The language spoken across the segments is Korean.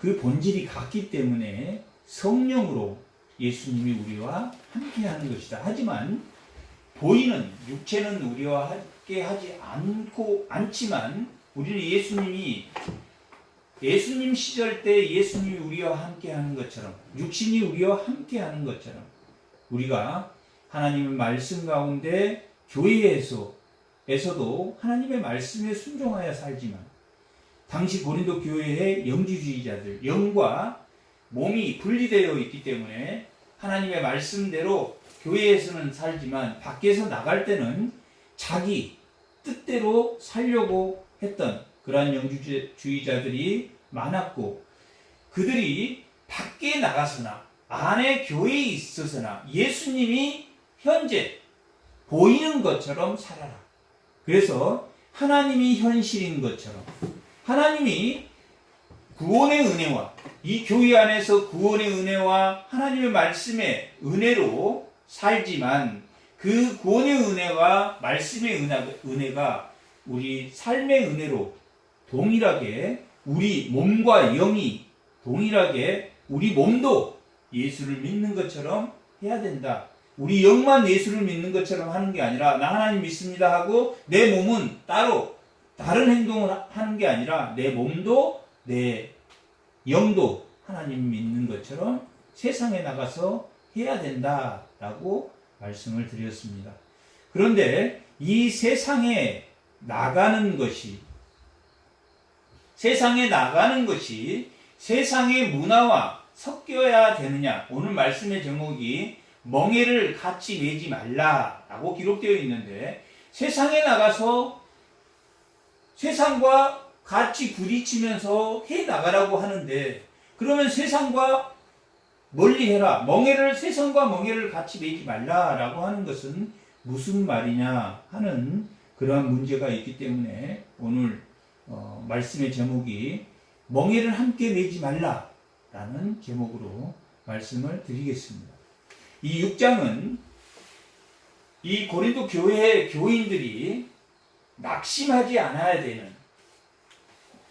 그 본질이 같기 때문에 성령으로 예수님이 우리와 함께하는 것이다. 하지만 보이는 육체는 우리와 함께하지 않지만 우리는 예수님 시절 때 예수님이 우리와 함께하는 것처럼, 육신이 우리와 함께하는 것처럼, 우리가 하나님의 말씀 가운데 교회에서도 하나님의 말씀에 순종하여 살지만, 당시 고린도 교회의 영지주의자들, 영과 몸이 분리되어 있기 때문에 하나님의 말씀대로 교회에서는 살지만 밖에서 나갈 때는 자기 뜻대로 살려고 했던 그러한 영주주의자들이 많았고, 그들이 밖에 나가서나 안에 교회에 있어서나 예수님이 현재 보이는 것처럼 살아라. 그래서 하나님이 현실인 것처럼, 하나님이 구원의 은혜와 이 교회 안에서 구원의 은혜와 하나님의 말씀의 은혜로 살지만, 그 구원의 은혜와 말씀의 은혜가 우리 삶의 은혜로 동일하게, 우리 몸과 영이 동일하게 우리 몸도 예수를 믿는 것처럼 해야 된다. 우리 영만 예수를 믿는 것처럼 하는 게 아니라, 나 하나님 믿습니다 하고 내 몸은 따로 다른 행동을 하는 게 아니라 내 몸도 내 영도 하나님 믿는 것처럼 세상에 나가서 해야 된다라고 말씀을 드렸습니다. 그런데 이 세상에 나가는 것이 세상의 문화와 섞여야 되느냐? 오늘 말씀의 제목이 멍에를 같이 매지 말라라고 기록되어 있는데, 세상에 나가서 세상과 같이 부딪히면서 해 나가라고 하는데, 그러면 세상과 멀리 해라. 세상과 멍에를 같이 매지 말라라고 하는 것은 무슨 말이냐 하는 그러한 문제가 있기 때문에 오늘 말씀의 제목이 멍에를 함께 매지 말라라는 제목으로 말씀을 드리겠습니다. 이 6장은 이 고린도 교회의 교인들이 낙심하지 않아야 되는,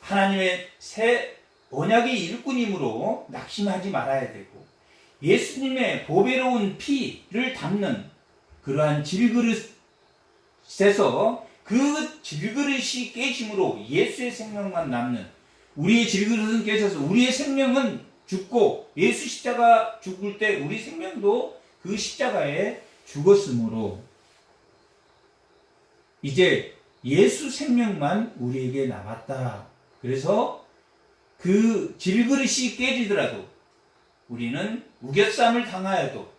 하나님의 새 언약의 일꾼이므로 낙심하지 말아야 되고, 예수님의 보배로운 피를 담는 그러한 질그릇에서 그 질그릇이 깨짐으로 예수의 생명만 남는, 우리의 질그릇은 깨져서 우리의 생명은 죽고 예수 십자가 죽을 때 우리 생명도 그 십자가에 죽었으므로 이제 예수 생명만 우리에게 남았다. 그래서 그 질그릇이 깨지더라도, 우리는 우겨쌈을 당하여도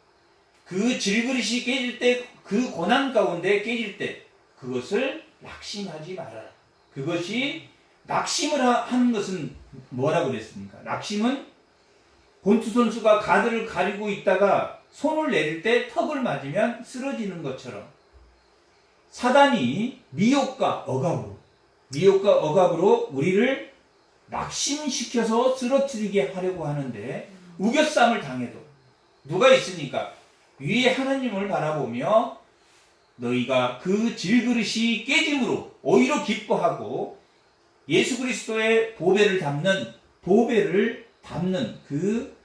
그 질그릇이 깨질 때, 그 고난 가운데 깨질 때 그것을 낙심하지 말아라. 그것이 낙심을 하는 것은 뭐라고 그랬습니까? 낙심은 권투 선수가 가드를 가리고 있다가 손을 내릴 때 턱을 맞으면 쓰러지는 것처럼, 사단이 미혹과 억압으로 우리를 낙심시켜서 쓰러뜨리게 하려고 하는데, 우겨쌈을 당해도 누가 있으니까 위에 하나님을 바라보며 너희가 그 질그릇이 깨짐으로 오히려 기뻐하고, 예수 그리스도의 보배를 담는 그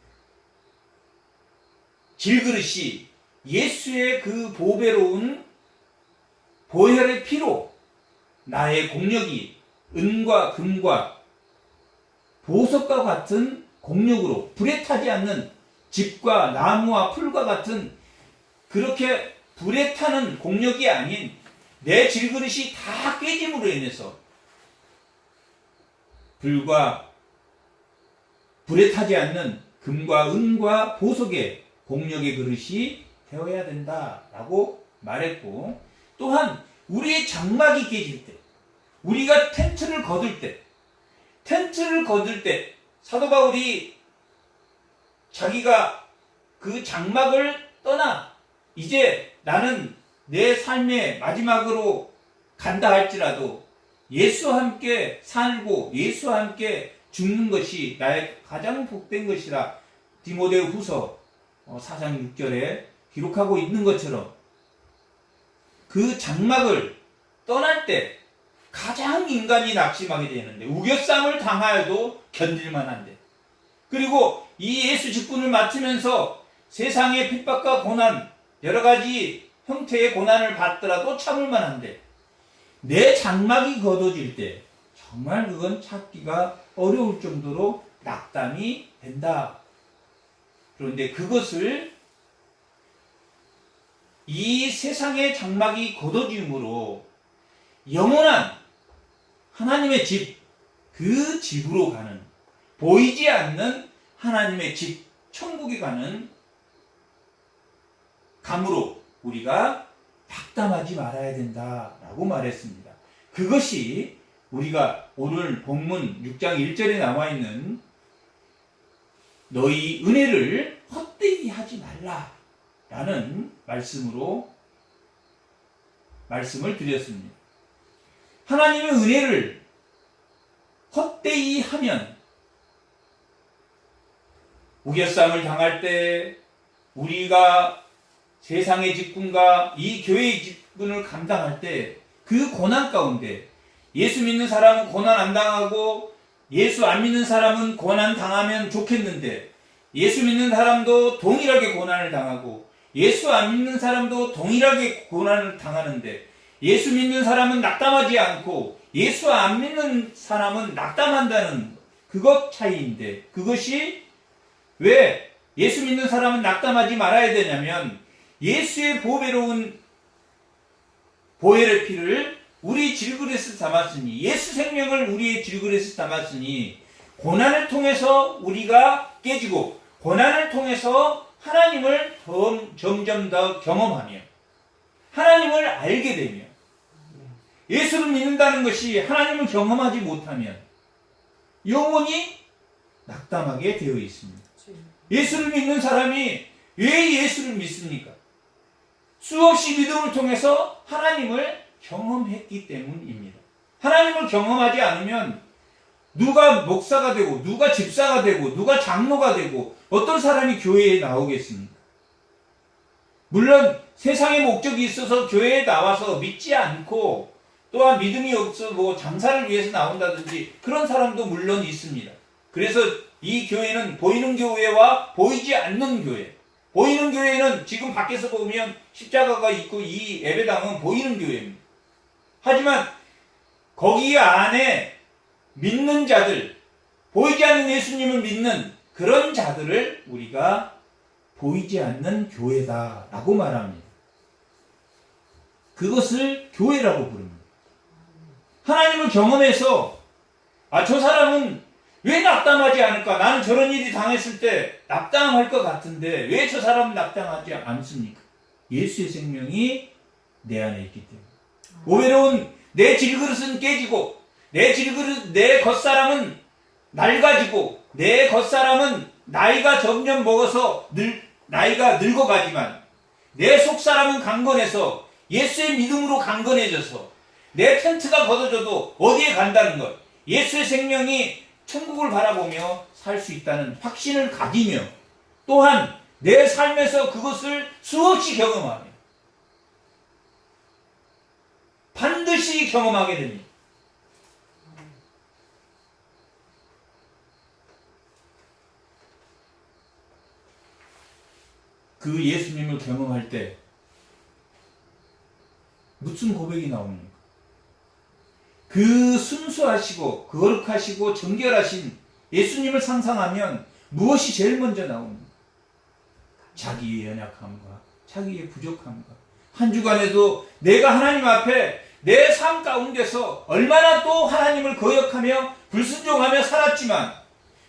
질그릇이 예수의 그 보배로운 보혈의 피로 나의 공력이 은과 금과 보석과 같은 공력으로, 불에 타지 않는 집과 나무와 풀과 같은 그렇게 불에 타는 공력이 아닌 내 질그릇이 다 깨짐으로 인해서 불에 타지 않는 금과 은과 보석의 공력의 그릇이 되어야 된다라고 말했고, 또한 우리의 장막이 깨질 때, 우리가 텐트를 거둘 때 사도 바울이 자기가 그 장막을 떠나 이제 나는 내 삶의 마지막으로 간다 할지라도 예수와 함께 살고 예수와 함께 죽는 것이 나의 가장 복된 것이라 디모데 후서 4장 6절에 기록하고 있는 것처럼, 그 장막을 떠날 때 가장 인간이 낙심하게 되는데, 우겨쌈을 당하여도 견딜만 한데, 그리고 이 예수 직분을 맡으면서 세상의 핍박과 고난, 여러 가지 형태의 고난을 받더라도 참을 만한데 내 장막이 걷어질 때 정말 그건 찾기가 어려울 정도로 낙담이 된다. 그런데 그것을 이 세상의 장막이 걷어짐으로 영원한 하나님의 집, 그 집으로 가는, 보이지 않는 하나님의 집, 천국에 가는 감으로 우리가 낙담하지 말아야 된다라고 말했습니다. 그것이 우리가 오늘 본문 6장 1절에 나와 있는 너희 은혜를 헛되이 하지 말라라는 말씀을 드렸습니다. 하나님의 은혜를 헛되이 하면 우겨쌈을 당할 때 우리가 세상의 직분과 이 교회의 직분을 감당할 때 그 고난 가운데 예수 믿는 사람은 고난 안 당하고 예수 안 믿는 사람은 고난 당하면 좋겠는데 예수 믿는 사람도 동일하게 고난을 당하고 예수 안 믿는 사람도 동일하게 고난을 당하는데 예수 믿는 사람은 낙담하지 않고 예수 안 믿는 사람은 낙담한다는 그것 차이인데 그것이 왜 예수 믿는 사람은 낙담하지 말아야 되냐면 예수의 보배로운 보혈의 피를 우리 질그릇에 담았으니 예수 생명을 우리의 질그릇에 담았으니 고난을 통해서 우리가 깨지고 고난을 통해서 하나님을 점점 더 경험하며 하나님을 알게 되며 예수를 믿는다는 것이 하나님을 경험하지 못하면 영원히 낙담하게 되어 있습니다. 예수를 믿는 사람이 왜 예수를 믿습니까? 수없이 믿음을 통해서 하나님을 경험했기 때문입니다. 하나님을 경험하지 않으면 누가 목사가 되고 누가 집사가 되고 누가 장로가 되고 어떤 사람이 교회에 나오겠습니까? 물론 세상의 목적이 있어서 교회에 나와서 믿지 않고 또한 믿음이 없어 뭐 장사를 위해서 나온다든지 그런 사람도 물론 있습니다. 그래서 이 교회는 보이는 교회와 보이지 않는 교회. 보이는 교회는 지금 밖에서 보면 십자가가 있고 이 예배당은 보이는 교회입니다. 하지만 거기 안에 믿는 자들, 보이지 않는 예수님을 믿는 그런 자들을 우리가 보이지 않는 교회다라고 말합니다. 그것을 교회라고 부릅니다. 하나님을 경험해서 저 사람은 왜 낙담하지 않을까? 나는 저런 일이 당했을 때 낙담할 것 같은데 왜 저 사람은 낙담하지 않습니까? 예수의 생명이 내 안에 있기 때문에. 오히려 내 질그릇은 깨지고 내 겉사람은 낡아지고 내 겉사람은 나이가 점점 먹어서 나이가 늙어가지만 내 속사람은 강건해서 예수의 믿음으로 강건해져서 내 텐트가 걷어져도 어디에 간다는 것, 예수의 생명이 천국을 바라보며 살 수 있다는 확신을 가지며 또한 내 삶에서 그것을 수없이 경험하며 반드시 경험하게 됩니다. 그 예수님을 경험할 때 무슨 고백이 나옵니까? 그 순수하시고 거룩하시고 정결하신 예수님을 상상하면 무엇이 제일 먼저 나옵니까? 자기의 연약함과 자기의 부족함과 한 주간에도 내가 하나님 앞에 내 삶 가운데서 얼마나 또 하나님을 거역하며 불순종하며 살았지만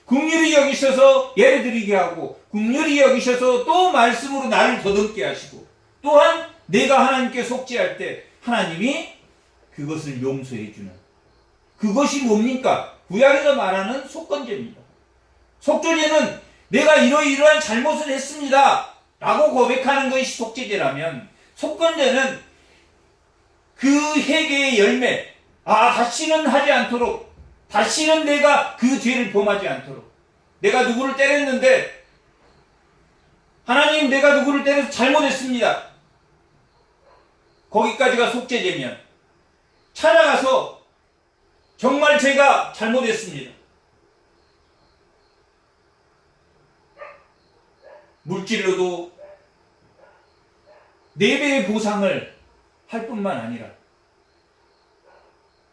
긍휼히 여기셔서 예배드리게 하고 긍휼히 여기셔서 또 말씀으로 나를 더듬게 하시고 또한 내가 하나님께 속죄할 때 하나님이 그것을 용서해 주는 그것이 뭡니까? 구약에서 말하는 속건제입니다. 속죄제는 내가 이러이러한 잘못을 했습니다 라고 고백하는 것이 속죄제라면 속건제는 그 회개의 열매, 다시는 하지 않도록, 다시는 내가 그 죄를 범하지 않도록, 내가 누구를 때렸는데 하나님 내가 누구를 때려서 잘못했습니다. 거기까지가 속죄제면 찾아가서 정말 제가 잘못했습니다. 물질로도 4배의 보상을 할 뿐만 아니라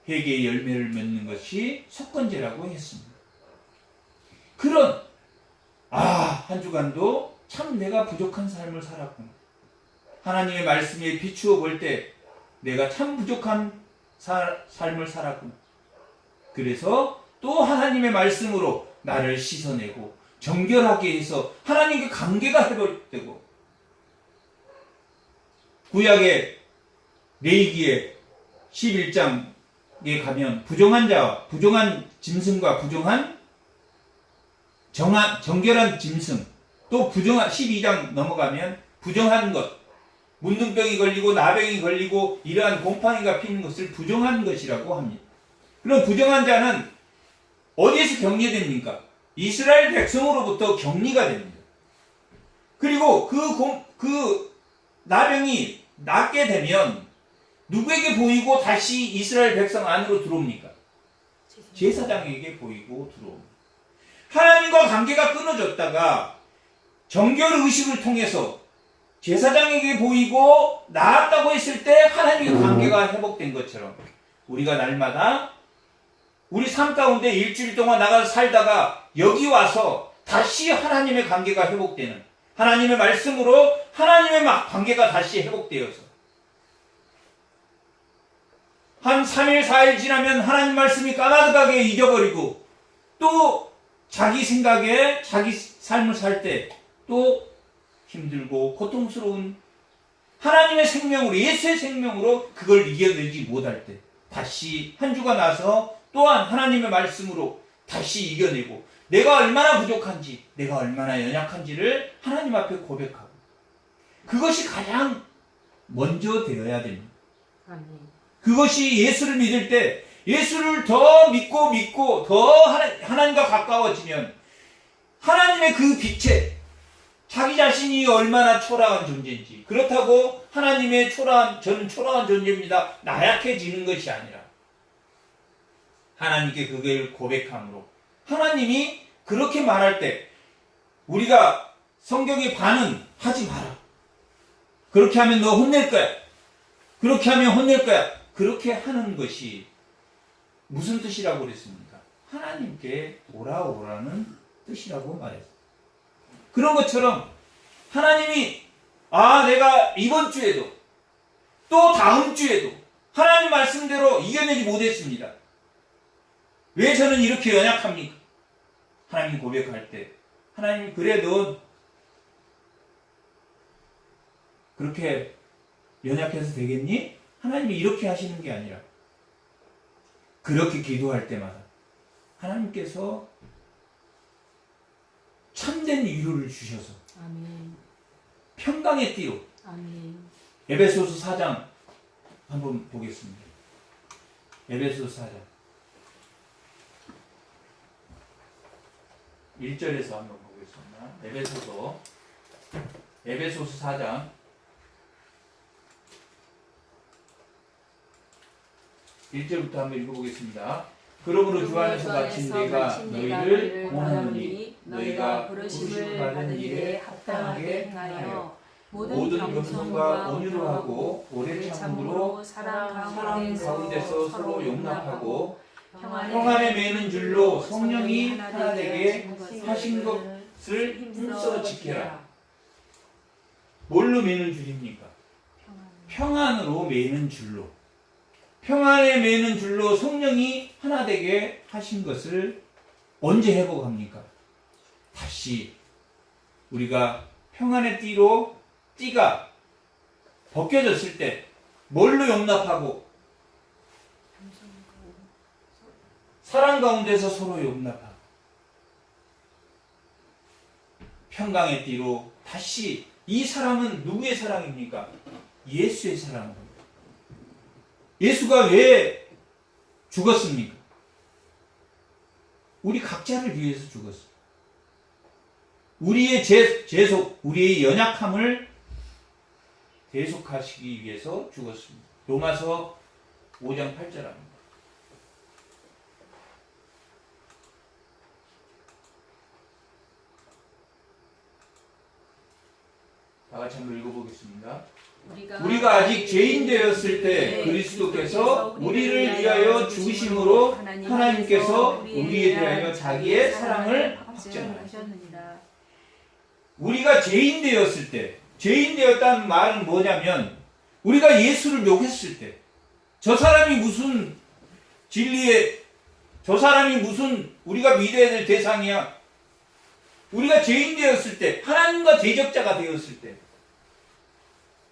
회개의 열매를 맺는 것이 속건제라고 했습니다. 그런 한 주간도 참 내가 부족한 삶을 살았구나. 하나님의 말씀에 비추어 볼 때 내가 참 부족한 삶을 살았구나. 그래서 또 하나님의 말씀으로 나를 씻어내고 정결하게 해서 하나님께 관계가 회복되고, 구약의 레위기의 11장에 가면 부정한 자와 부정한 짐승과 부정한 정결한 짐승, 또 부정한 12장 넘어가면 부정한 것, 문둥병이 걸리고 나병이 걸리고 이러한 곰팡이가 피는 것을 부정한 것이라고 합니다. 그럼 부정한 자는 어디에서 격리됩니까? 이스라엘 백성으로부터 격리가 됩니다. 그리고 그 나병이 낫게 되면 누구에게 보이고 다시 이스라엘 백성 안으로 들어옵니까? 제사장에게 보이고 들어옵니다. 하나님과 관계가 끊어졌다가 정결의식을 통해서 제사장에게 보이고 나았다고 했을 때 하나님과 관계가 회복된 것처럼, 우리가 날마다 우리 삶 가운데 일주일 동안 나가서 살다가 여기 와서 다시 하나님의 관계가 회복되는, 하나님의 말씀으로 하나님의 관계가 다시 회복되어서 한 3일 4일 지나면 하나님 말씀이 까마득하게 잊어버리고 또 자기 생각에 자기 삶을 살 때 또 힘들고 고통스러운 하나님의 생명으로, 예수의 생명으로 그걸 이겨내지 못할 때 다시 한 주가 나서 또한 하나님의 말씀으로 다시 이겨내고 내가 얼마나 부족한지, 내가 얼마나 연약한지를 하나님 앞에 고백하고, 그것이 가장 먼저 되어야 됩니다. 그것이 예수를 믿을 때, 예수를 더 믿고 더 하나님과 가까워지면 하나님의 그 빛에 자기 자신이 얼마나 초라한 존재인지, 그렇다고 하나님의 저는 초라한 존재입니다, 나약해지는 것이 아니라 하나님께 그걸 고백함으로, 하나님이 그렇게 말할 때 우리가 성경의 반은 하지 마라, 그렇게 하면 너 혼낼 거야, 그렇게 하면 혼낼 거야, 그렇게 하는 것이 무슨 뜻이라고 그랬습니까? 하나님께 돌아오라는 뜻이라고 말했어요. 그런 것처럼 하나님이 내가 이번 주에도 또 다음 주에도 하나님 말씀대로 이겨내지 못했습니다. 왜 저는 이렇게 연약합니까? 하나님 고백할 때 하나님, 그래 너 그렇게 연약해서 되겠니? 하나님이 이렇게 하시는 게 아니라 그렇게 기도할 때마다 하나님께서 참된 위로를 주셔서 아멘. 평강의 띠로. 아멘. 에베소서 4장 한번 보겠습니다. 에베소서 4장 1절에서 한번 보겠습니다. 에베소서 4장 1절부터 한번 읽어보겠습니다. 그러므로 주 안에서 바친 내가 너희를 원하노니 너희가 부르심을 받은 일에 합당하게 행하여 모든 겸손과 온유로 하고 오래 참음으로 사랑 가운데서 서로 용납하고 평안에 매는 줄로 성령이 하나 되게 하신 것을 힘써 지켜라. 뭘로 매는 줄입니까? 평안으로 매는 줄로. 평안에 매는 줄로 성령이 하나 되게 하신 것을 언제 회복합니까? 다시 우리가 평안의 띠가 벗겨졌을 때 뭘로 용납하고? 사랑 가운데서 서로 용납하고 평강의 띠로 다시, 이 사랑은 누구의 사랑입니까? 예수의 사랑입니다. 예수가 왜 죽었습니까? 우리 각자를 위해서 죽었습니다. 우리의 죄속, 우리의 연약함을 대속하시기 위해서 죽었습니다. 로마서 5장 8절입니다. 다 같이 한번 읽어보겠습니다. 우리가 아직 죄인 되었을 때 그리스도께서 우리를 위하여 죽으심으로 하나님께서 우리에 대하여 자기의 사랑을 확증하셨느니라. 우리가 죄인 되었을 때, 죄인 되었다는 말은 뭐냐면 우리가 예수를 욕했을 때, 저 사람이 무슨 진리에, 저 사람이 무슨 우리가 믿어야 될 대상이야. 우리가 죄인 되었을 때, 하나님과 대적자가 되었을 때,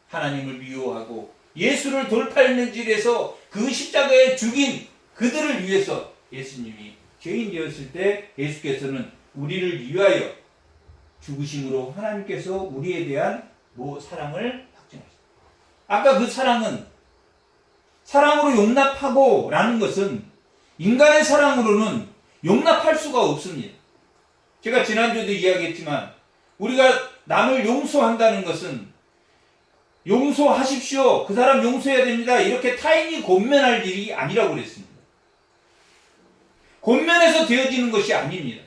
하나님을 미워하고 예수를 돌팔는질에서 그 십자가에 죽인 그들을 위해서 예수님이 죄인 되었을 때 예수께서는 우리를 위하여 죽으심으로 하나님께서 우리에 대한 사랑을 확증하셨습니다. 아까 그 사랑은 사랑으로 용납하고 라는 것은 인간의 사랑으로는 용납할 수가 없습니다. 제가 지난주에도 이야기했지만 우리가 남을 용서한다는 것은 용서하십시오. 그 사람 용서해야 됩니다. 이렇게 타인이 권면할 일이 아니라고 그랬습니다. 권면해서 되어지는 것이 아닙니다.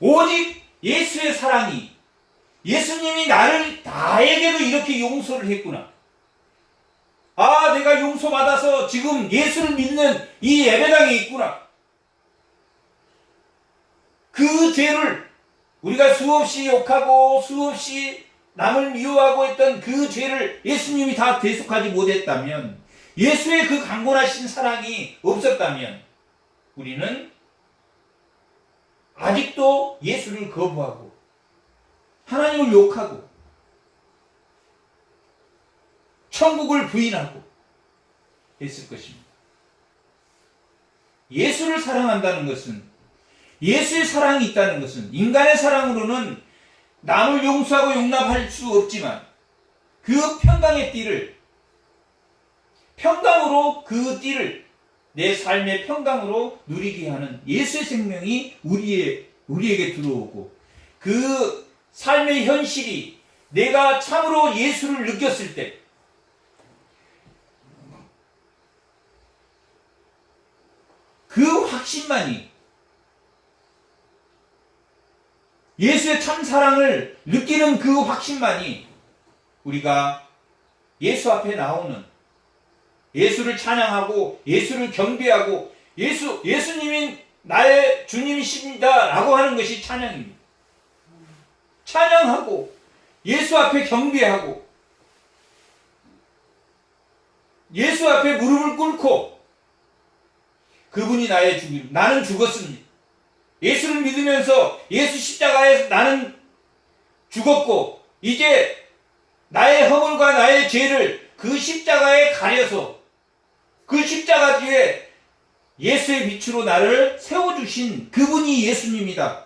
오직 예수의 사랑이, 예수님이 나에게도 이렇게 용서를 했구나. 아, 내가 용서받아서 지금 예수를 믿는 이 예배당에 있구나. 그 죄를 우리가 수없이 욕하고 수없이 남을 미워하고 했던 그 죄를 예수님이 다 대속하지 못했다면, 예수의 그 강권하신 사랑이 없었다면 우리는 아직도 예수를 거부하고 하나님을 욕하고 천국을 부인하고 했을 것입니다. 예수를 사랑한다는 것은, 예수의 사랑이 있다는 것은 인간의 사랑으로는 남을 용서하고 용납할 수 없지만 그 평강의 띠를, 평강으로 그 띠를 내 삶의 평강으로 누리게 하는 예수의 생명이 우리에게 들어오고, 그 삶의 현실이 내가 참으로 예수를 느꼈을 때 그 확신만이, 예수의 참 사랑을 느끼는 그 확신만이 우리가 예수 앞에 나오는, 예수를 찬양하고 예수를 경배하고 예수님이 나의 주님이십니다 라고 하는 것이 찬양입니다. 찬양하고 예수 앞에 경배하고 예수 앞에 무릎을 꿇고 그분이 나의 주님, 나는 죽었습니다. 예수를 믿으면서 예수 십자가에 나는 죽었고 이제 나의 허물과 나의 죄를 그 십자가에 가려서 그 십자가 뒤에 예수의 빛으로 나를 세워주신 그분이 예수님이다.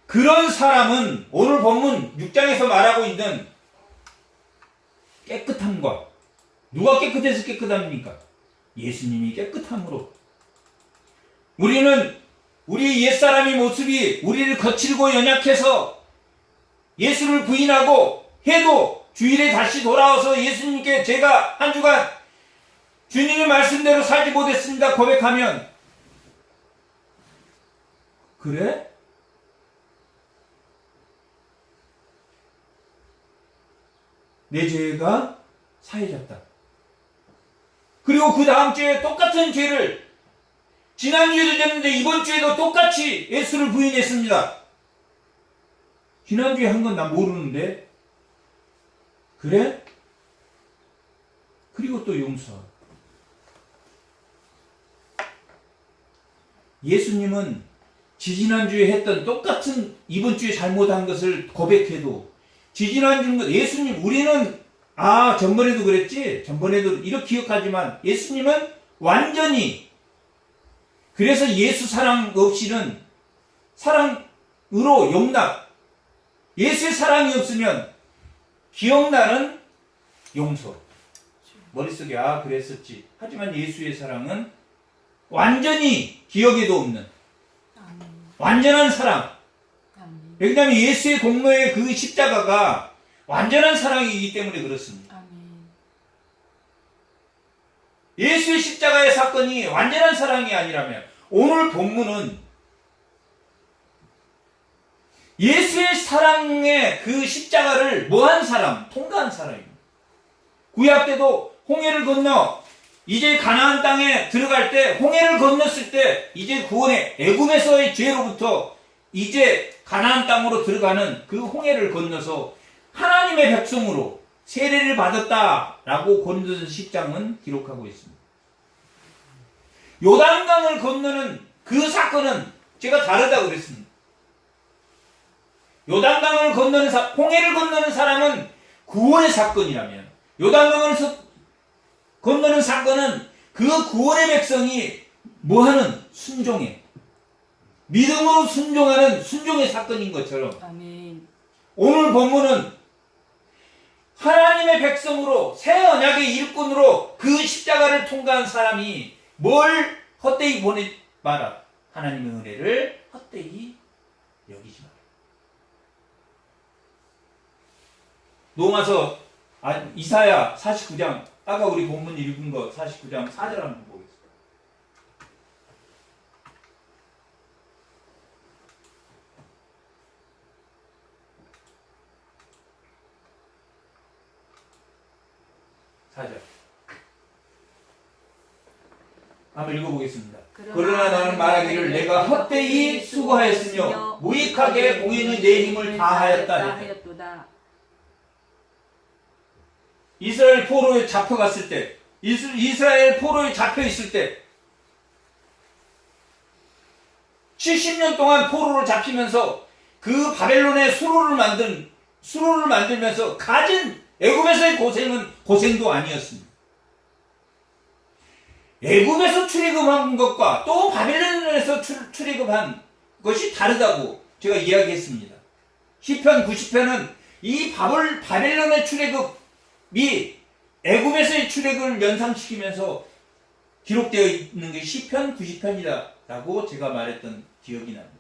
그런 사람은 오늘 본문 6장에서 말하고 있는 깨끗함과, 누가 깨끗해서 깨끗합니까? 예수님이 깨끗함으로. 우리는 우리 옛사람의 모습이 우리를 거칠고 연약해서 예수를 부인하고 해도 주일에 다시 돌아와서 예수님께 제가 한 주간 주님의 말씀대로 살지 못했습니다 고백하면, 그래? 내 죄가 사해졌다. 그리고 그 다음 주에 똑같은 죄를, 지난주에도 졌는데 이번 주에도 똑같이 예수를 부인했습니다. 지난주에 한 건 난 모르는데, 그래? 그리고 또 용서. 예수님은 지지난주에 했던 똑같은 이번 주에 잘못한 것을 고백해도, 지지난주 예수님, 우리는 전번에도 그랬지, 전번에도 이렇게 기억하지만 예수님은 완전히, 그래서 예수 사랑 없이는, 사랑으로 용납, 예수의 사랑이 없으면 기억나는 용서, 머릿속에 그랬었지. 하지만 예수의 사랑은 완전히 기억에도 없는 완전한 사랑. 왜냐하면 예수의 공로의 그 십자가가 완전한 사랑이기 때문에 그렇습니다. 예수의 십자가의 사건이 완전한 사랑이 아니라면 오늘 본문은 예수의 사랑의 그 십자가를 뭐한 사람? 통과한 사람입니다. 구약 때도 홍해를 건너 이제 가나안 땅에 들어갈 때, 홍해를 건넜을 때 이제 구원의 애굽에서의 죄로부터 이제 가나안 땅으로 들어가는 그 홍해를 건너서 하나님의 백성으로 세례를 받았다라고 고린도전서 10장은 기록하고 있습니다. 요단강을 건너는 그 사건은 제가 다르다고 그랬습니다. 요단강을 건너는 홍해를 건너는 사람은 구원의 사건이라면, 요단강을 건너는 사건은 그 구원의 백성이 뭐하는? 순종해. 믿음으로 순종하는 순종의 사건인 것처럼, 아멘. 오늘 본문은 하나님의 백성으로 새 언약의 일꾼으로 그 십자가를 통과한 사람이 뭘 헛되이 보내지 마라. 하나님의 은혜를 헛되이 여기지 마라. 로마서 이사야 49장, 아까 우리 본문 읽은 거 49장 4절 한번 보겠습니다. 한번 읽어보겠습니다. 그러나 너는 말하기를 내가 헛되이 수고하였으며 무익하게 공인의 내 힘을 다하였다. 이스라엘 포로에 잡혀갔을 때, 이스라엘 포로에 잡혀있을 때 70년 동안 포로로 잡히면서 그 바벨론의 수로를 만들면서 가진 애굽에서의 고생은 고생도 아니었습니다. 애굽에서 출애굽한 것과 또 바벨론에서 출애굽한 것이 다르다고 제가 이야기했습니다. 시편 90편은 이 바벨론의 출애굽이 애굽에서의 출애굽을 연상시키면서 기록되어 있는 게 시편 90편이다라고 제가 말했던 기억이 납니다.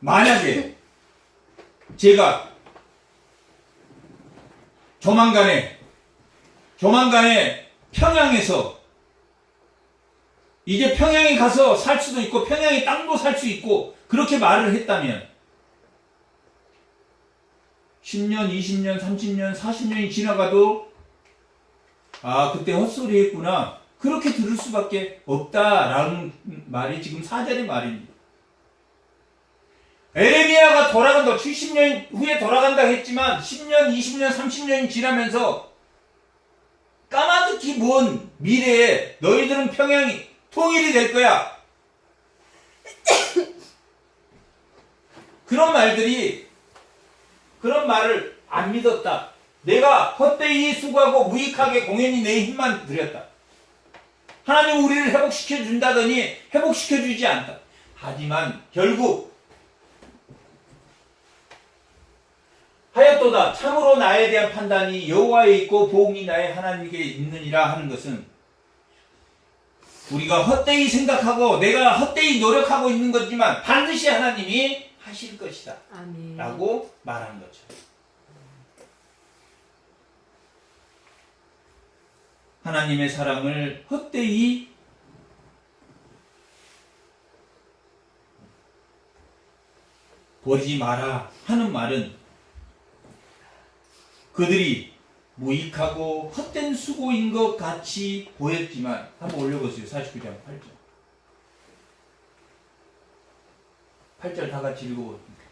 만약에 제가 조만간에 평양에서 이제 평양에 가서 살 수도 있고 평양에 땅도 살 수 있고 그렇게 말을 했다면 10년, 20년, 30년, 40년이 지나가도 그때 헛소리 했구나 그렇게 들을 수밖에 없다라는 말이 지금 4절의 말입니다. 에레미야가 돌아간다, 70년 후에 돌아간다 했지만 10년, 20년, 30년이 지나면서 까마득히 먼 미래에 너희들은 평양이 통일이 될 거야. 그런 말을 안 믿었다. 내가 헛되이 수고하고 무익하게 공연히 내 힘만 들였다. 하나님 우리를 회복시켜 준다더니 회복시켜 주지 않다. 하지만 결국 하였도다. 참으로 나에 대한 판단이 여호와에 있고 보응이 나의 하나님께 있느니라 하는 것은 우리가 헛되이 생각하고 내가 헛되이 노력하고 있는 거지만 반드시 하나님이 하실 것이다. 아멘. 라고 말하는 거죠. 하나님의 사랑을 헛되이 버리지 마라 하는 말은 그들이 무익하고 헛된 수고인 것 같이 보였지만 한번 올려보세요. 49장 8절 다 같이 읽어보겠습니다.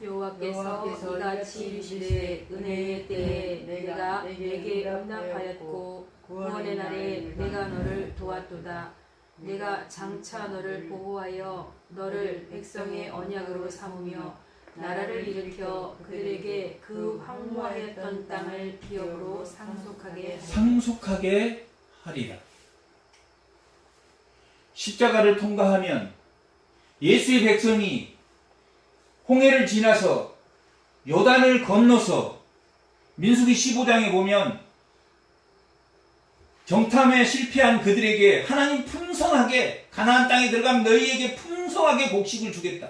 여호와께서 이같이 이르시되 은혜의 때에 내가 내게 응답하였고 구원의 날에 내가 너를 도왔도다. 내가 장차 너를 보호하여 너를 백성의 언약으로 삼으며 나라를 일으켜 그들에게 그 황무하였던 땅을 기업으로 상속하게 하리라. 십자가를 통과하면 예수의 백성이 홍해를 지나서 요단을 건너서 민수기 15장에 보면 정탐에 실패한 그들에게 하나님 풍성하게 가나안 땅에 들어가면 너희에게 풍성하게 곡식을 주겠다.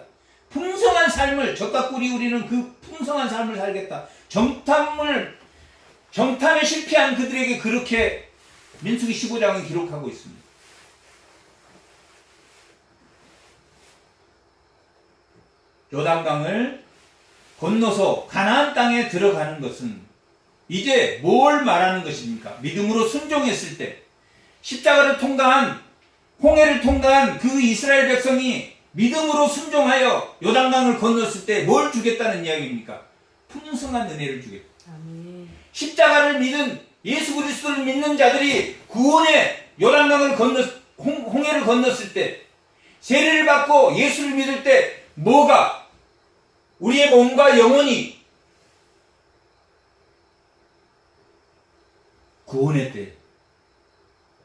풍성한 삶을 젖과 꿀이 우리는 그 풍성한 삶을 살겠다. 정탐에 실패한 그들에게 그렇게 민수기 15장은 기록하고 있습니다. 요단강을 건너서 가나안 땅에 들어가는 것은 이제 뭘 말하는 것입니까? 믿음으로 순종했을 때 십자가를 통과한 홍해를 통과한 그 이스라엘 백성이 믿음으로 순종하여 요단강을 건넜을 때 뭘 주겠다는 이야기입니까? 풍성한 은혜를 주겠다. 아멘. 십자가를 믿은 예수 그리스도를 믿는 자들이 구원의 요단강을 홍해를 건넜을 때 세례를 받고 예수를 믿을 때 뭐가 우리의 몸과 영혼이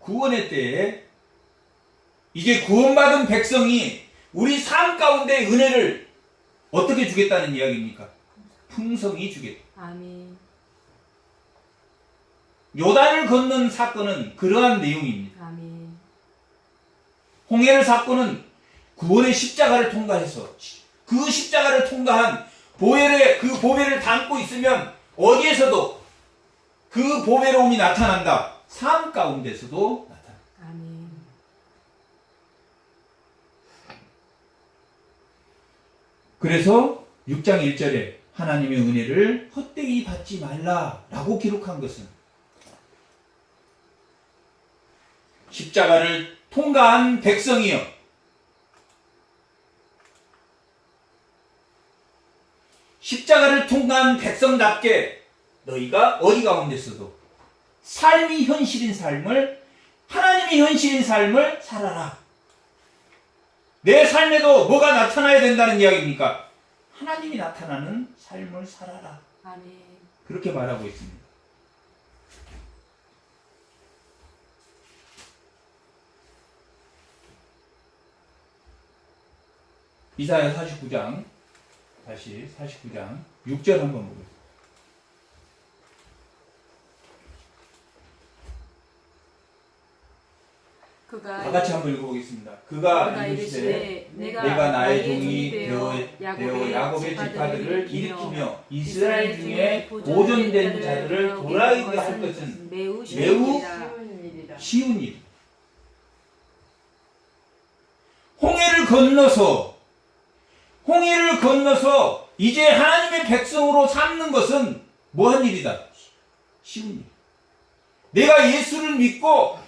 구원의 때에 이제 구원받은 백성이 우리 삶 가운데 은혜를 어떻게 주겠다는 이야기입니까? 풍성히 주겠다. 아멘. 요단을 건넌 사건은 그러한 내용입니다. 아멘. 홍해를 사건은 구원의 십자가를 통과해서 그 십자가를 통과한 그 보배를 담고 있으면 어디에서도 그 보배로움이 나타난다. 삶 가운데서도 나타난다. 아멘. 그래서 6장 1절에 하나님의 은혜를 헛되이 받지 말라라고 기록한 것은 십자가를 통과한 백성이여 십자가를 통과한 백성답게 너희가 어디 가운데서도 삶이 현실인 삶을 하나님이 현실인 삶을 살아라. 내 삶에도 뭐가 나타나야 된다는 이야기입니까? 하나님이 나타나는 삶을 살아라. 아멘. 그렇게 말하고 있습니다. 이사야 49장 다시 49장 6절 한번 보겠습니다. 다 같이 한번 읽어보겠습니다. 그가 이르시되 내가 나의 종이 되어 야곱의 지파들을 일으키며 이스라엘 중에 보존된 자들을 돌아오게 할 것은 매우 쉬운 일. 홍해를 건너서 이제 하나님의 백성으로 삼는 것은 뭐한 일이다? 쉬운 일. 내가 예수를 믿고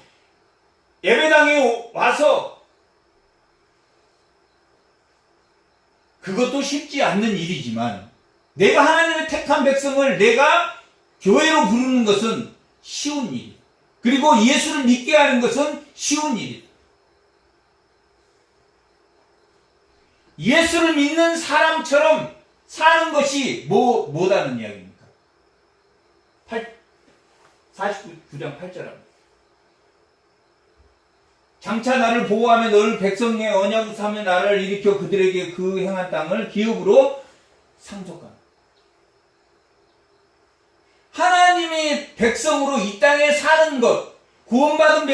예배당에 와서 그것도 쉽지 않는 일이지만 내가 하나님의 택한 백성을 내가 교회로 부르는 것은 쉬운 일. 그리고 예수를 믿게 하는 것은 쉬운 일이다. 예수를 믿는 사람처럼 사는 것이 뭐다는 이야기입니까? 49장 8절입니다. 장차 나를 보호하며 너를 백성의 언약으로 삼며 나를 일으켜 그들에게 그 행한 땅을 기업으로 상속하라. 하나님의 백성으로 이 땅에 사는 것, 구원받은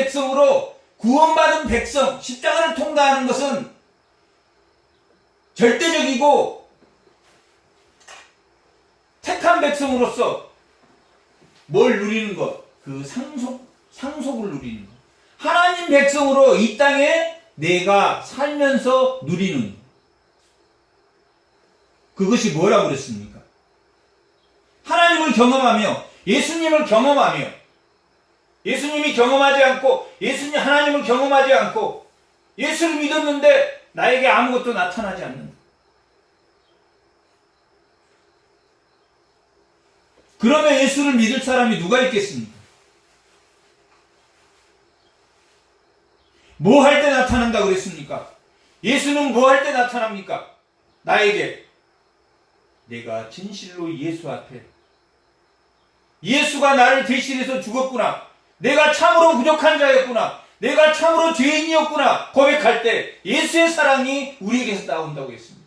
백성, 십자가를 통과하는 것은 절대적이고 택한 백성으로서 뭘 누리는 것? 그 상속을 누리는 것. 하나님 백성으로 이 땅에 내가 살면서 누리는 그것이 뭐라고 그랬습니까? 하나님을 경험하며 예수님을 경험하며 예수님이 경험하지 않고 하나님을 경험하지 않고 예수를 믿었는데 나에게 아무것도 나타나지 않는다. 그러면 예수를 믿을 사람이 누가 있겠습니까? 뭐 할 때 나타난다 그랬습니까? 예수는 뭐 할 때 나타납니까? 나에게 내가 진실로 예수 앞에 예수가 나를 대신해서 죽었구나. 내가 참으로 부족한 자였구나. 내가 참으로 죄인이었구나. 고백할 때 예수의 사랑이 우리에게서 나온다고 했습니다.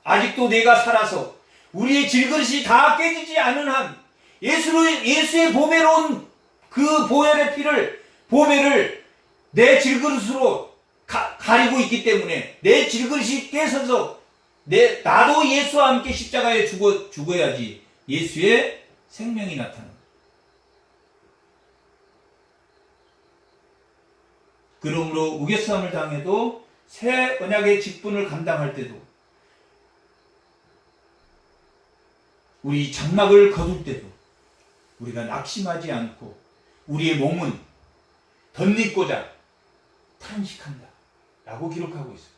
아직도 내가 살아서 우리의 질그릇이 다 깨지지 않은 한 예수의 보배로운 그 보배를 내 질그릇으로 가리고 있기 때문에 내 질그릇이 깨서서 나도 예수와 함께 십자가에 죽어야지 예수의 생명이 나타납니다. 그러므로 우겨싸움을 당해도 새 언약의 직분을 감당할 때도, 우리 장막을 거둘 때도 우리가 낙심하지 않고 우리의 몸은 덧입고자 탄식한다 라고 기록하고 있어요.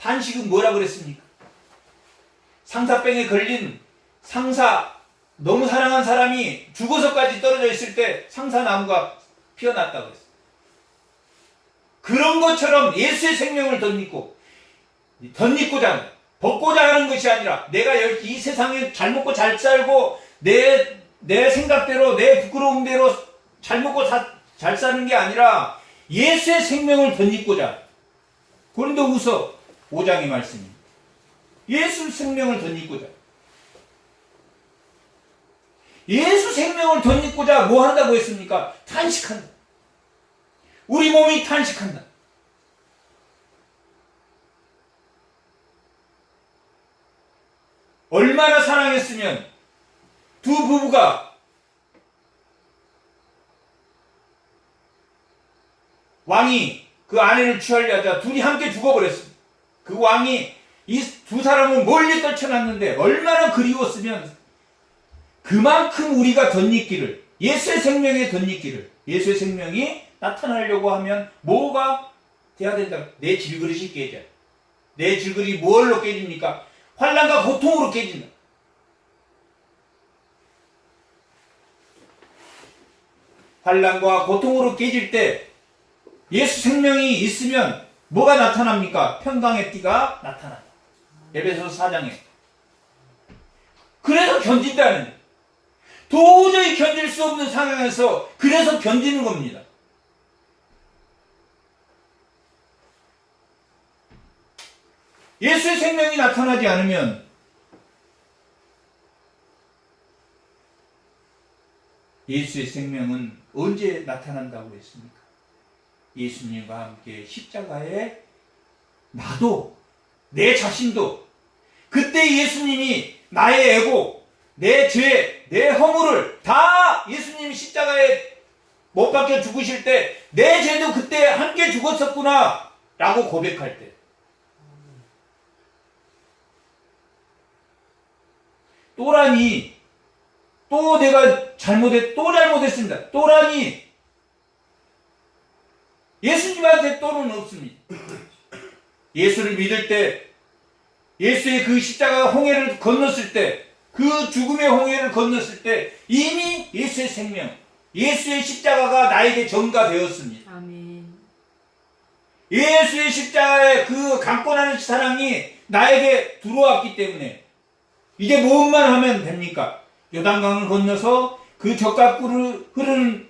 탄식은 뭐라 그랬습니까? 상사병에 걸린 너무 사랑한 사람이 죽어서까지 떨어져 있을 때 상사나무가 피어났다고 했어요. 그런 것처럼 예수의 생명을 덧입고자 한다. 벗고자 하는 것이 아니라 내가 이 세상에 잘 먹고 잘 살고 내 생각대로 내 부끄러움대로 잘 먹고 잘 사는 게 아니라 예수의 생명을 덧입고자. 고린도후서 5장의 말씀입니다. 예수 생명을 덧입고자. 예수 생명을 덧입고자 뭐 한다고 했습니까? 탄식한다. 우리 몸이 탄식한다. 얼마나 사랑했으면 두 부부가 왕이 그 아내를 취하려 하자 둘이 함께 죽어버렸습니다. 그 왕이 이 두 사람은 멀리 떨쳐놨는데 얼마나 그리웠으면 그만큼 우리가 덧입기를, 예수의 생명에 덧입기를, 예수의 생명이 나타나려고 하면 뭐가 돼야 된다? 내 질그릇이 깨져. 내 질그릇이 뭘로 깨집니까? 환난과 고통으로 깨진다. 환난과 고통으로 깨질 때 예수 생명이 있으면 뭐가 나타납니까? 평강의 띠가 나타난다. 에베소서 4장에. 그래서 견딘다는 거예요. 도저히 견딜 수 없는 상황에서 그래서 견디는 겁니다. 예수의 생명이 나타나지 않으면 예수의 생명은 언제 나타난다고 했습니까? 예수님과 함께 십자가에 나도, 내 자신도, 그때 예수님이 나의 애고, 내 죄, 내 허물을 다 예수님이 십자가에 못 박혀 죽으실 때 내 죄도 그때 함께 죽었었구나 라고 고백할 때, 또라니, 또 내가 잘못했습니다. 또라니, 예수님한테 또는 없습니다. 예수를 믿을 때, 예수의 그 십자가 홍해를 건넜을 때, 그 죽음의 홍해를 건넜을 때 이미 예수의 생명, 예수의 십자가가 나에게 전가되었습니다. 아멘. 예수의 십자가의 그 강권하는 사랑이 나에게 들어왔기 때문에 이제 무엇만 하면 됩니까? 요단강을 건너서 그 젖가꾸를 흐르는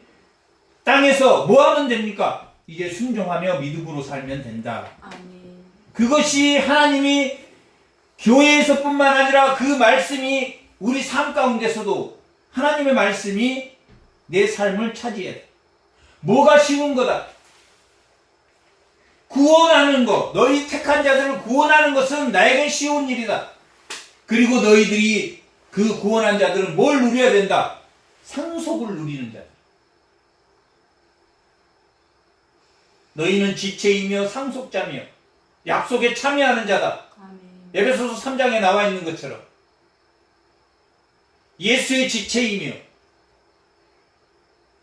땅에서 뭐 하면 됩니까? 이제 순종하며 믿음으로 살면 된다. 아멘. 그것이 하나님이 교회에서뿐만 아니라 그 말씀이 우리 삶 가운데서도 하나님의 말씀이 내 삶을 차지해야 돼. 뭐가 쉬운 거다? 구원하는 것, 너희 택한 자들을 구원하는 것은 나에게 쉬운 일이다. 그리고 너희들이 그 구원한 자들은 뭘 누려야 된다? 상속을 누리는 자들. 너희는 지체이며 상속자며 약속에 참여하는 자다. 아멘. 에베소서 3장에 나와 있는 것처럼 예수의 지체이며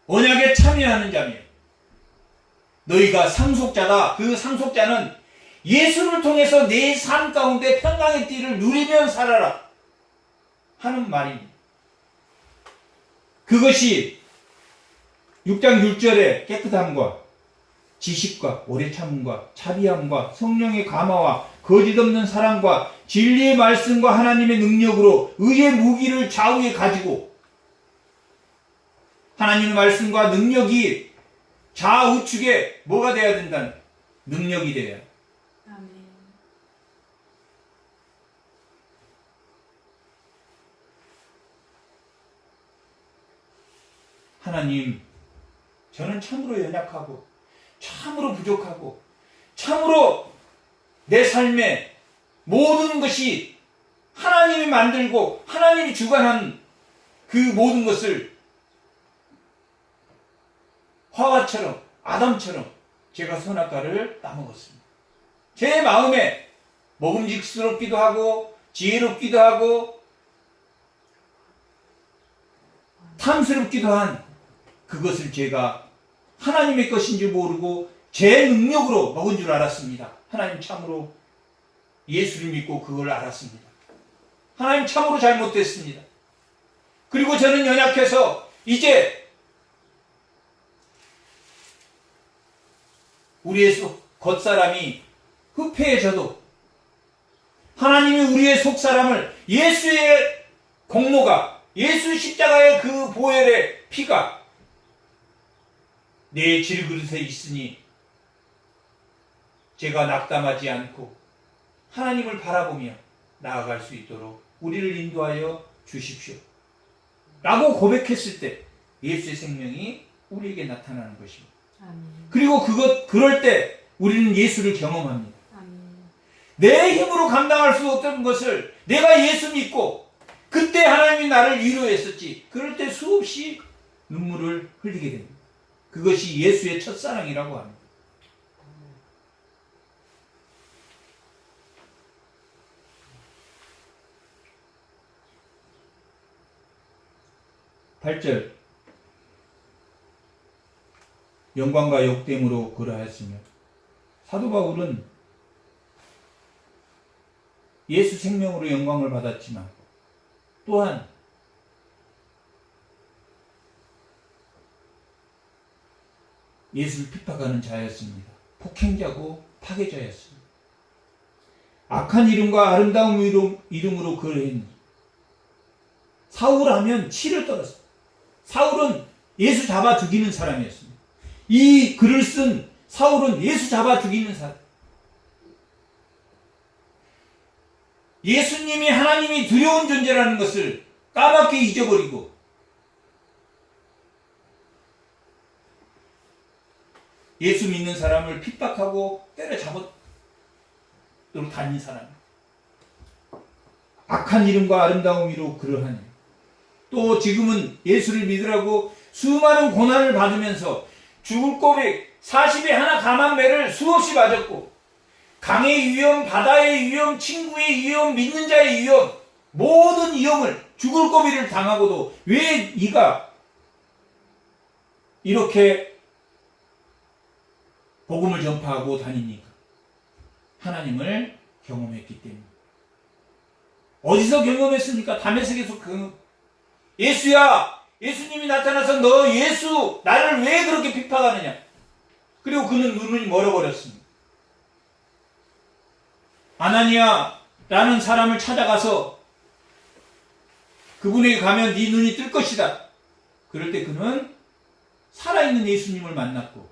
언약에 참여하는 자며 너희가 상속자다. 그 상속자는 예수를 통해서 내 삶 가운데 평강의 띠를 누리며 살아라 하는 말입니다. 그것이 6장 6절에 깨끗함과 지식과 오래 참음과 자비함과 성령의 감화와 거짓 없는 사랑과 진리의 말씀과 하나님의 능력으로 의의 무기를 좌우에 가지고 하나님의 말씀과 능력이 좌우측에 뭐가 돼야 된다는 능력이 돼야. 아멘. 하나님, 저는 참으로 연약하고 참으로 부족하고 참으로 내 삶에 모든 것이 하나님이 만들고 하나님이 주관한 그 모든 것을 화와처럼 아담처럼 제가 선악과를 따먹었습니다. 제 마음에 먹음직스럽기도 하고 지혜롭기도 하고 탐스럽기도 한 그것을 제가 하나님의 것인지 모르고 제 능력으로 먹은 줄 알았습니다. 하나님 참으로 예수를 믿고 그걸 알았습니다. 하나님 참으로 잘못됐습니다. 그리고 저는 연약해서 이제 우리의 겉사람이 흡해져도 하나님이 우리의 속사람을 예수의 공로가 예수 십자가의 그 보혈의 피가 내 질그릇에 있으니 제가 낙담하지 않고 하나님을 바라보며 나아갈 수 있도록 우리를 인도하여 주십시오 라고 고백했을 때 예수의 생명이 우리에게 나타나는 것입니다. 아멘. 그리고 그럴 때 우리는 예수를 경험합니다. 아멘. 내 힘으로 감당할 수 없던 것을 내가 예수 믿고 그때 하나님이 나를 위로했었지. 그럴 때 수없이 눈물을 흘리게 됩니다. 그것이 예수의 첫사랑이라고 합니다. 8절 영광과 욕됨으로 그러하였으며 사도 바울은 예수 생명으로 영광을 받았지만 또한 예수를 핍박하는 자였습니다. 폭행자고 파괴자였습니다. 악한 이름과 아름다운 이름으로 그를 했니. 사울하면 치를 떨었습니다. 사울은 예수 잡아 죽이는 사람이었습니다. 이 글을 쓴 사울은 예수 잡아 죽이는 사람. 예수님이 하나님이 두려운 존재라는 것을 까맣게 잊어버리고 예수 믿는 사람을 핍박하고 때려잡아도록 다닌 사람. 악한 이름과 아름다운 이로 그러하니. 또 지금은 예수를 믿으라고 수많은 고난을 받으면서 죽을 고백 40에 하나 감한 매를 수없이 맞았고 강의 위험, 바다의 위험, 친구의 위험, 믿는 자의 위험, 모든 위험을 죽을 고비를 당하고도 왜 네가 이렇게 복음을 전파하고 다닙니까? 하나님을 경험했기 때문에. 어디서 경험했습니까? 다메섹에서 예수야, 예수님이 나타나서 너 예수 나를 왜 그렇게 핍박하느냐? 그리고 그는 눈이 멀어버렸습니다. 아나니아라는 사람을 찾아가서 그분에게 가면 네 눈이 뜰 것이다. 그럴 때 그는 살아있는 예수님을 만났고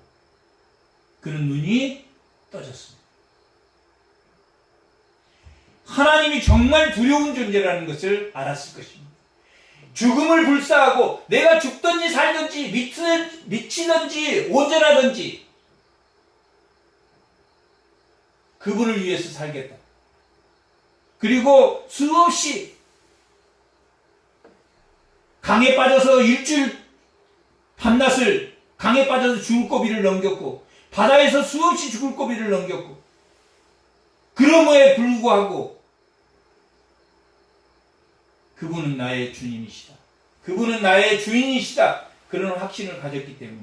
그는 눈이 떠졌습니다. 하나님이 정말 두려운 존재라는 것을 알았을 것입니다. 죽음을 불사하고 내가 죽든지 살든지 미치든지 온전하든지 그분을 위해서 살겠다. 그리고 수없이 강에 빠져서 일주일 밤낮을 강에 빠져서 죽을 고비를 넘겼고 바다에서 수없이 죽을 고비를 넘겼고 그럼에 불구하고 그분은 나의 주님이시다. 그분은 나의 주인이시다. 그런 확신을 가졌기 때문에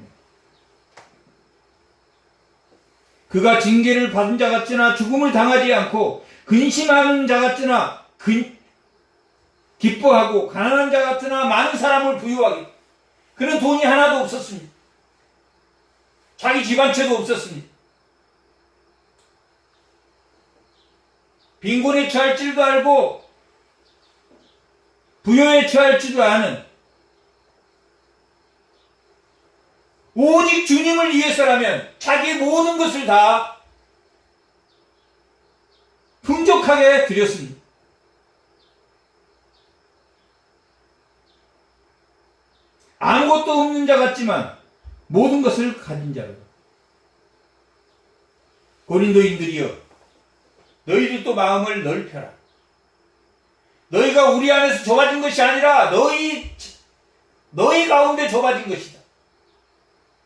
그가 징계를 받은 자 같으나 죽음을 당하지 않고 근심하는 자 같으나 기뻐하고 가난한 자 같으나 많은 사람을 부유하게. 그는 돈이 하나도 없었습니다. 자기 집 한 채도 없었습니다. 빈곤에 처할 줄도 알고 부여에 처할 줄도 아는 오직 주님을 위해서라면 자기 모든 것을 다 풍족하게 드렸습니다. 아무것도 없는 자 같지만 모든 것을 가진 자로. 고린도인들이여 너희들도 마음을 넓혀라. 너희가 우리 안에서 좁아진 것이 아니라 너희 가운데 좁아진 것이다.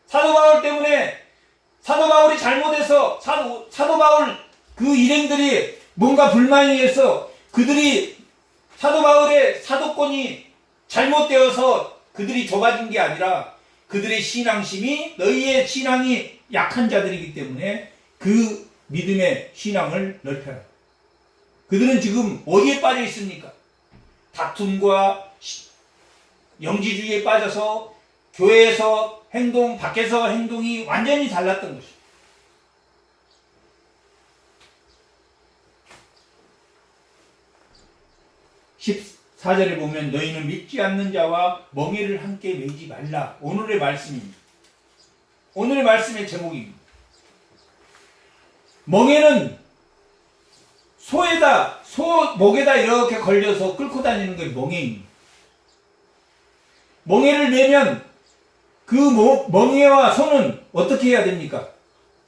사도 바울 때문에 사도 바울이 잘못해서 사도 바울 그 일행들이 뭔가 불만이 해서 그들이 사도 바울의 사도권이 잘못되어서 그들이 좁아진 게 아니라 그들의 신앙심이 너희의 신앙이 약한 자들이기 때문에 그 믿음의 신앙을 넓혀라. 그들은 지금 어디에 빠져 있습니까? 다툼과 영지주의에 빠져서 교회에서 행동, 밖에서 행동이 완전히 달랐던 것입니다. 14절에 보면 너희는 믿지 않는 자와 멍에를 함께 매지 말라. 오늘의 말씀입니다. 오늘의 말씀의 제목입니다. 멍에는 목에다 이렇게 걸려서 끌고 다니는 게 멍에입니다. 멍에를 매면 그 멍에와 소는 어떻게 해야 됩니까?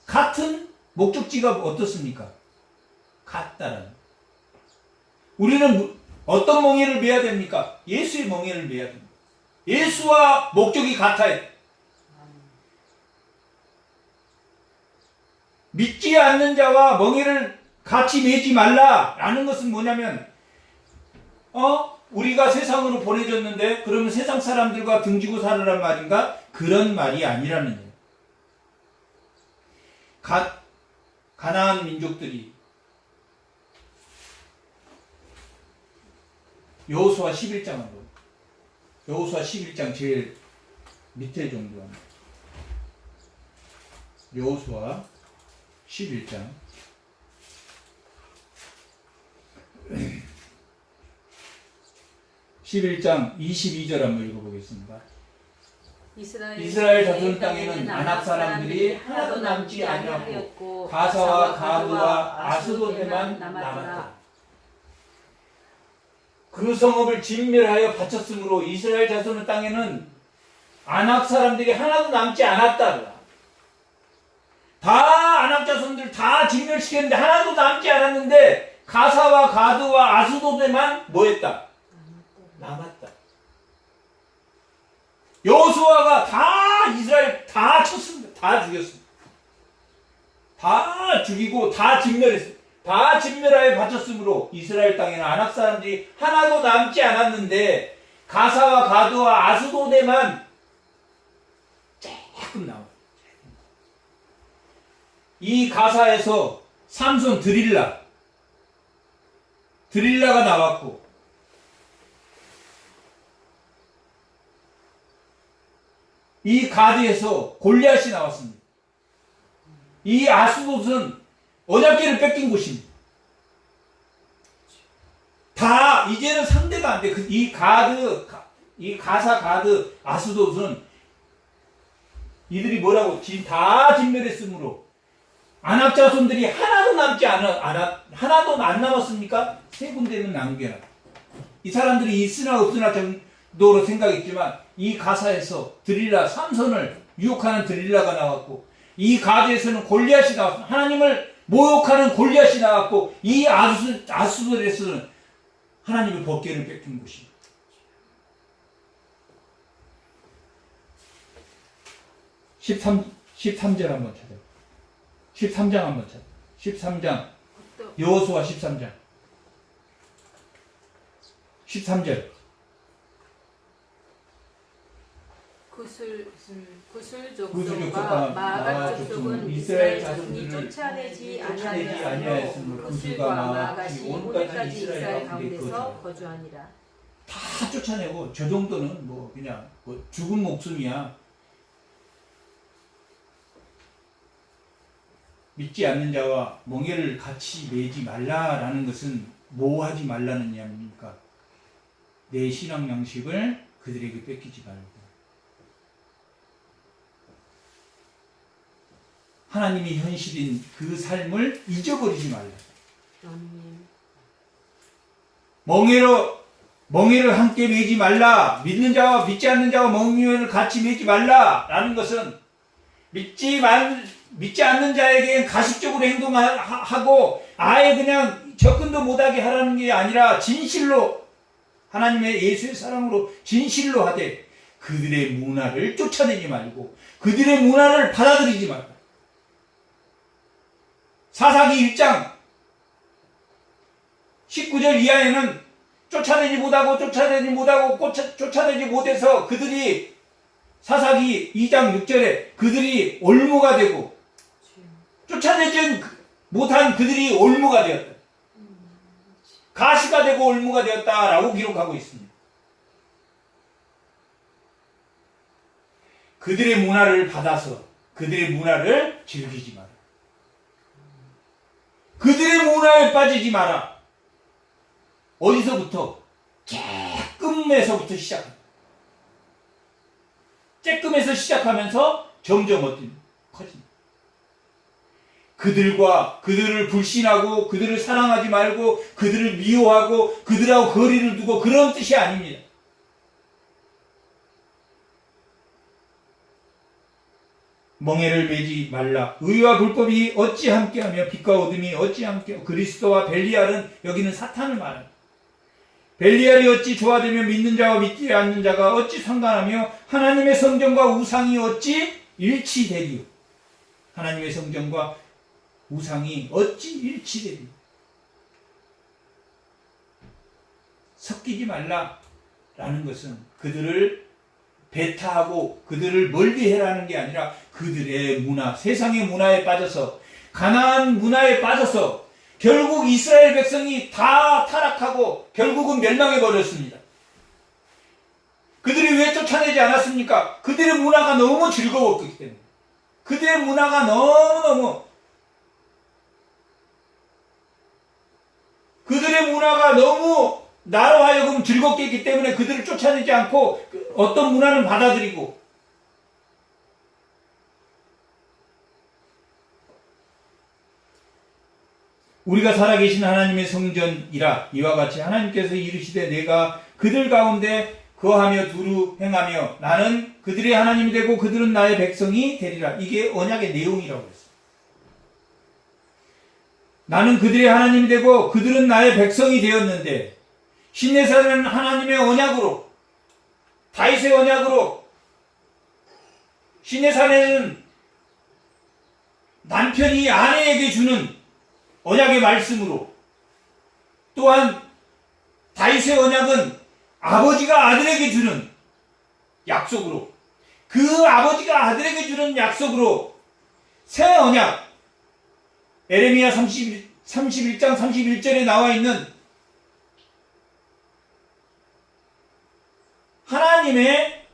같은 목적지가 어떻습니까? 같다는. 우리는 어떤 멍에를 매야 됩니까? 예수의 멍에를 매야 됩니다. 예수와 목적이 같아요. 믿지 않는 자와 멍에를 같이 매지 말라라는 것은 뭐냐면 우리가 세상으로 보내졌는데 그러면 세상 사람들과 등지고 살으란 말인가? 그런 말이 아니라는 거예요. 가나안 민족들이 여호수아 11장을 보면 여호수아 11장 제일 밑에 정도 합니다. 여호수아 11장 11장 22절 한번 읽어보겠습니다. 이스라엘 자손 땅에는 아낙 사람들이 하나도 남지 아니하였고 가사와 가드와 아스돗에만 남았다. 그 성읍을 진멸하여 바쳤으므로 이스라엘 자손의 땅에는 아낙 사람들이 하나도 남지 않았다. 다 아낙 자손들 다 진멸시켰는데 하나도 남지 않았는데 가사와 가드와 아스돗에만 뭐했다? 남았다. 여호수아가 다 이스라엘 다 쳤습니다. 다 죽였습니다. 다 죽이고 다 진멸했습니다. 다 진멸하여 바쳤으므로 이스라엘 땅에는 아낙 사람들이 하나도 남지 않았는데 가사와 가드와 아스돗에만 조금 나와요. 이 가사에서 삼손 드릴라가 나왔고 이 가드에서 골리앗이 나왔습니다. 이 아스돗은 언약궤를 뺏긴 곳입니다. 다 이제는 상대가 안 돼. 이 가사 가드 아스돗은 이들이 뭐라고 다 진멸했으므로 아낙 자손들이 하나도 하나도 안 남았습니까? 세 군데는 남겨라. 이 사람들이 있으나 없으나 정도로 생각했지만 이 가사에서 삼손을 유혹하는 드릴라가 나왔고 이 가드에서는 골리앗이 나왔고 하나님을 모욕하는 골리앗이 나왔고 이 아스돗에서는 하나님의 법궤를 뺏긴 곳입니다. (13절) 한번 찾아요. 13장 한번 찾아요. 13장 여호수아 13장 13절 구슬 족속과 마아가 족속은 이스라엘 자손이 쫓아내지 아니하였으므로 구슬과 마아가시 오늘까지 이스라엘 가운데서 거주하니라. 다 쫓아내고 저 정도는 그냥 죽은 목숨이야. 믿지 않는 자와 멍에를 같이 매지 말라라는 것은 뭐 하지 말라는 이야기입니까? 내 신앙 양식을 그들에게 뺏기지 말고 하나님이 현실인 그 삶을 잊어버리지 말라. 멍에를 함께 매지 말라. 믿는 자와 믿지 않는 자와 멍에를 같이 매지 말라라는 것은 믿지 않는 자에게 가식적으로 행동하고 아예 그냥 접근도 못하게 하라는 게 아니라 진실로 하나님의 예수의 사랑으로 진실로 하되 그들의 문화를 쫓아내지 말고 그들의 문화를 받아들이지 말고 사사기 1장 19절 이하에는 쫓아내지 못해서 그들이 사사기 2장 6절에 그들이 올무가 되고 쫓아내지 못한 그들이 올무가 되었다. 가시가 되고 올무가 되었다라고 기록하고 있습니다. 그들의 문화를 받아서 그들의 문화를 즐기지 마라. 그들의 문화에 빠지지 마라. 어디서부터? 쬐끔에서부터 시작합니다. 쬐끔에서 시작하면서 점점 커집니다. 그들을 불신하고 그들을 사랑하지 말고 그들을 미워하고 그들하고 거리를 두고 그런 뜻이 아닙니다. 멍에를 매지 말라. 의와 불법이 어찌 함께하며 빛과 어둠이 어찌 함께하며 그리스도와 벨리알은 여기는 사탄을 말합니다. 벨리알이 어찌 조화되며 믿는 자와 믿지 않는 자가 어찌 상관하며 하나님의 성전과 우상이 어찌 일치되리요. 하나님의 성전과 우상이 어찌 일치되리요. 섞이지 말라라는 것은 그들을 배타하고 그들을 멀리해라는 게 아니라 그들의 문화, 세상의 문화에 빠져서 가나안 문화에 빠져서 결국 이스라엘 백성이 다 타락하고 결국은 멸망해 버렸습니다. 그들이 왜 쫓아내지 않았습니까? 그들의 문화가 너무 즐거웠기 때문에. 그들의 문화가 너무 나로 하여금 즐겁게 했기 때문에 그들을 쫓아내지 않고 어떤 문화는 받아들이고 우리가 살아계신 하나님의 성전이라 이와 같이 하나님께서 이르시되 내가 그들 가운데 거하며 두루 행하며 나는 그들의 하나님이 되고 그들은 나의 백성이 되리라. 이게 언약의 내용이라고 했어요. 나는 그들의 하나님이 되고 그들은 나의 백성이 되었는데 신내사는 하나님의 언약으로 다윗의 언약으로 신내사는 남편이 아내에게 주는 언약의 말씀으로 또한 다윗의 언약은 아버지가 아들에게 주는 약속으로 그 아버지가 아들에게 주는 약속으로 새 언약 에레미야 31장 31절에 나와 있는 하나님의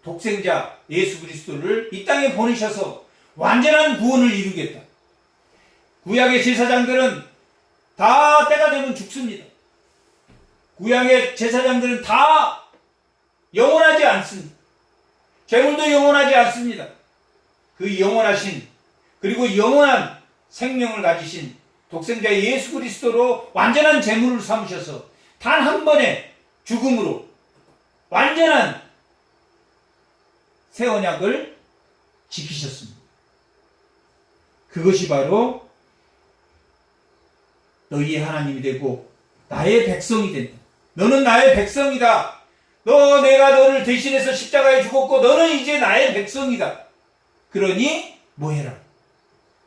독생자 예수 그리스도를 이 땅에 보내셔서 완전한 구원을 이루겠다. 구약의 제사장들은 다 때가 되면 죽습니다. 구약의 제사장들은 다 영원하지 않습니다. 재물도 영원하지 않습니다. 그 영원하신 그리고 영원한 생명을 가지신 독생자 예수 그리스도로 완전한 재물을 삼으셔서 단 한 번의 죽음으로 완전한 새 언약을 지키셨습니다. 그것이 바로 너희의 하나님이 되고 나의 백성이 된다. 너는 나의 백성이다. 내가 너를 대신해서 십자가에 죽었고 너는 이제 나의 백성이다. 그러니 뭐해라?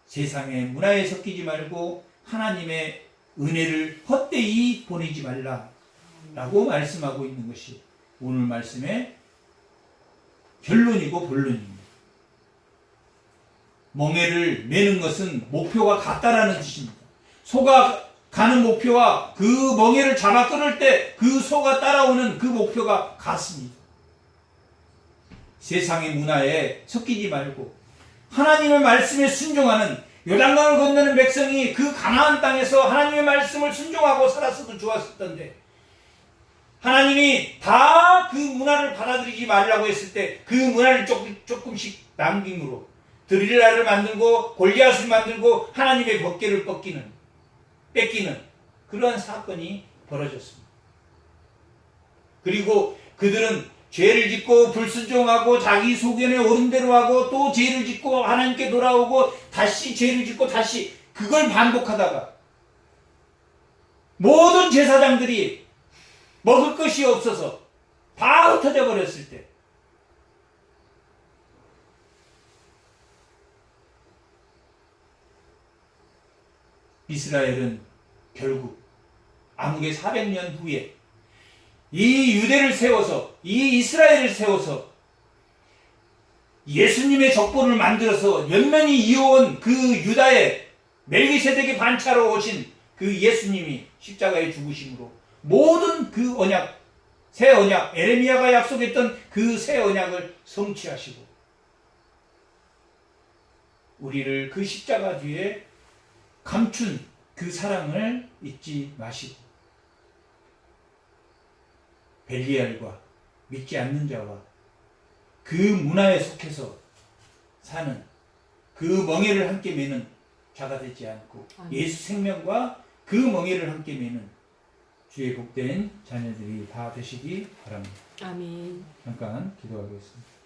세상의 문화에 섞이지 말고 하나님의 은혜를 헛되이 보내지 말라 라고 말씀하고 있는 것이 오늘 말씀의 결론이고 본론입니다. 멍에를 매는 것은 목표가 같다라는 뜻입니다. 소가 가는 목표와 그 멍에를 잡아 끌을 때 그 소가 따라오는 그 목표가 같습니다. 세상의 문화에 섞이지 말고 하나님의 말씀에 순종하는 요단강을 건너는 백성이 그 가나안 땅에서 하나님의 말씀을 순종하고 살았어도 좋았을 텐데 하나님이 다 그 문화를 받아들이지 말라고 했을 때 그 문화를 조금씩 남김으로 드릴라를 만들고 골리앗을 만들고 하나님의 법궤를 뺏기는 그런 사건이 벌어졌습니다. 그리고 그들은 죄를 짓고 불순종하고 자기 소견에 옳은 대로 하고 또 죄를 짓고 하나님께 돌아오고 다시 죄를 짓고 다시 그걸 반복하다가 모든 제사장들이 먹을 것이 없어서 다 흩어져 버렸을 때 이스라엘은 결국 암흑의 400년 후에 이 유대를 세워서, 이 이스라엘을 세워서 예수님의 족보를 만들어서 연면이 이어온 그 유다의 멜기세덱의 반차로 오신 그 예수님이 십자가에 죽으심으로 모든 그 언약, 새 언약, 에레미야가 약속했던 그 새 언약을 성취하시고 우리를 그 십자가 뒤에 감춘 그 사랑을 잊지 마시고 벨리알과 믿지 않는 자와 그 문화에 속해서 사는 그 멍에를 함께 매는 자가 되지 않고 예수 생명과 그 멍에를 함께 매는 주의 복된 자녀들이 다 되시기 바랍니다. 아멘. 잠깐 기도하겠습니다.